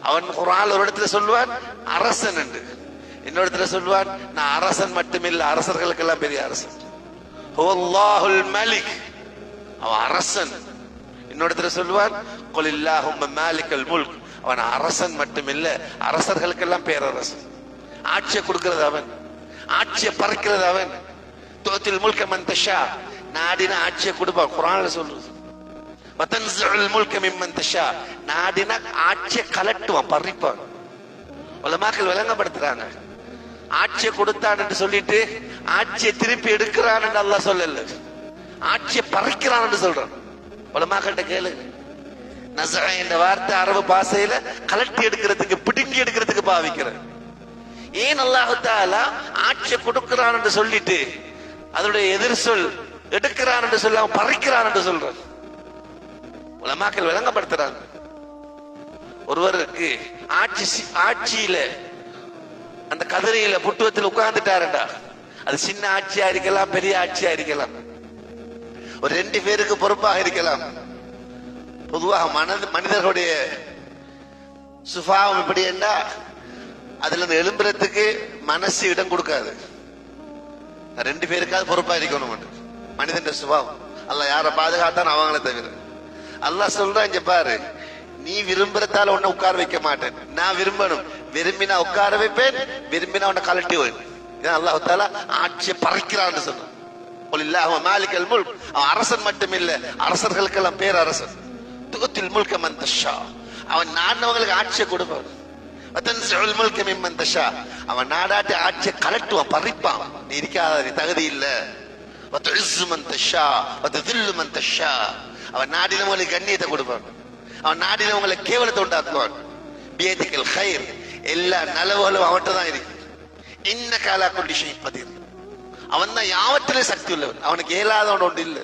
அவன் குர்ஆன்ல ஒரு இடத்துல சொல்லுவான் அரசன் என்று, இன்னொரு இடத்துல சொல்லுவான் நான் அரசன் மட்டுமில்லை, அரசர்களுக்கெல்லாம் பெரிய அரசன். ஹுவல்லாஹுல் மலிக், அவன் அரசன். இன்னொரு இடத்துல சொல்லுவான் குலில்லாஹும்ம மாலிகல் முல்க், அவன் அரசன் மட்டுமில்லை, அரசர்களுக்கெல்லாம் பேரரசன். ஆட்சியை கொடுக்கிறது அவன், ஆட்சியை பறிக்கிறது அவன். துஅத்தில் முல்க மன் தஷா, நாடின ஆட்சியை கொடுப்பான். குர்ஆன்ல சொல்லுது வதன்ஸுல் முல்க மிம்மன் தஷா, நாடின ஆட்சியை கலட்டுவான், பறிப்பான். உலமாக்கள் விளங்கப்படுத்துறாங்க, ஆட்சியை கொடுத்தான் என்று சொல்லிட்டு ஆட்சியை திருப்பி எடுக்கிறான் என்று அல்லாஹ் சொல்லல, ஆட்சியை பறிக்கிறான் என்று சொல்றான். உலமாக்கள்கிட்ட கேளுங்க, நஸஅ என்ற வார்த்தை அரபு பாஷையில கலட்டி எடுக்கிறதுக்கு, பிடுங்கி எடுக்கிறதுக்கு பாவிக்கிற. ஏன் அல்லாஹ் தஆலா ஆட்சியை கொடுக்கிறான் என்று சொல்லிட்டு அதனுடைய எதிர் சொல் எடுக்கிறான் என்று சொல்லாம பறிக்கிறான் என்று சொல்றான்? உலமாக்கள் விளங்கப்படுத்துறாங்க. ஒருவருக்கு ஆட்சியில அந்த கதிரையில புட்டுவத்தில் உட்கார்ந்துட்டாருண்டா, அது சின்ன ஆட்சியா இருக்கலாம், பெரிய ஆட்சியா இருக்கலாம், ஒரு 2 பேருக்கு பொறுப்பாக இருக்கலாம். பொதுவாக மனிதர்களுடைய சுபாவம் எப்படி என்றா, அதுல இருந்து எழும்புறதுக்கு மனசு இடம் கொடுக்காது. 2 பேருக்காவது பொறுப்பா இருக்கணும் மனிதன் சுபாவம். அல்லாஹ் யாரை பாதுகாத்தான் அவங்கள தவிர. அல்லாஹ் சொல்றான், இங்க பாரு, நீ விரும்புறதால உன்னை உட்கார வைக்க மாட்டேன், நான் விரும்பணும், விரும்பினா உட்கார வைப்பேன், விரும்பினா உன்னை கலட்டி வைப்பேன். அல்லாஹ் தஆலா ஆட்சியை பறிக்கிறான்னு சொல்றான். குலில்லாஹும்ம மாலிகல் முல்க், அவன் அரசன் மட்டுமில்லை, அரசர்களுக்கெல்லாம் பேரரசன். துஅத்தில் முல்க மன் தஷா, அவன் நாடினவங்களுக்கு ஆட்சியை கொடுப்பான். வதன்ஸுல் முல்க மிம்மன் தஷா, அவன் நாடாட்டி ஆட்சியை கலட்டுவான், பறிப்பான். நீ இருக்காத, நீ தகுதி இல்ல. வதுஇஸ்ஸு மன் தஷா வதுதில்லு மன் தஷா, அவன் நாடினவங்களுக்கு கண்ணியத்தை கொடுப்பான், அவன் நாடினவங்களை கேவலத்தை உண்டாக்குவான். பியதிகல் கைர், எல்லா நலவுகளும் அவன்கிட்ட தான் இருக்கு. இன்னக அலா குல்லி ஷைஇன் கதீர், அவன் தான் யாவற்றிலே சக்தி உள்ளவன், அவனுக்கு இயலாதவன் ஒன்று இல்லை.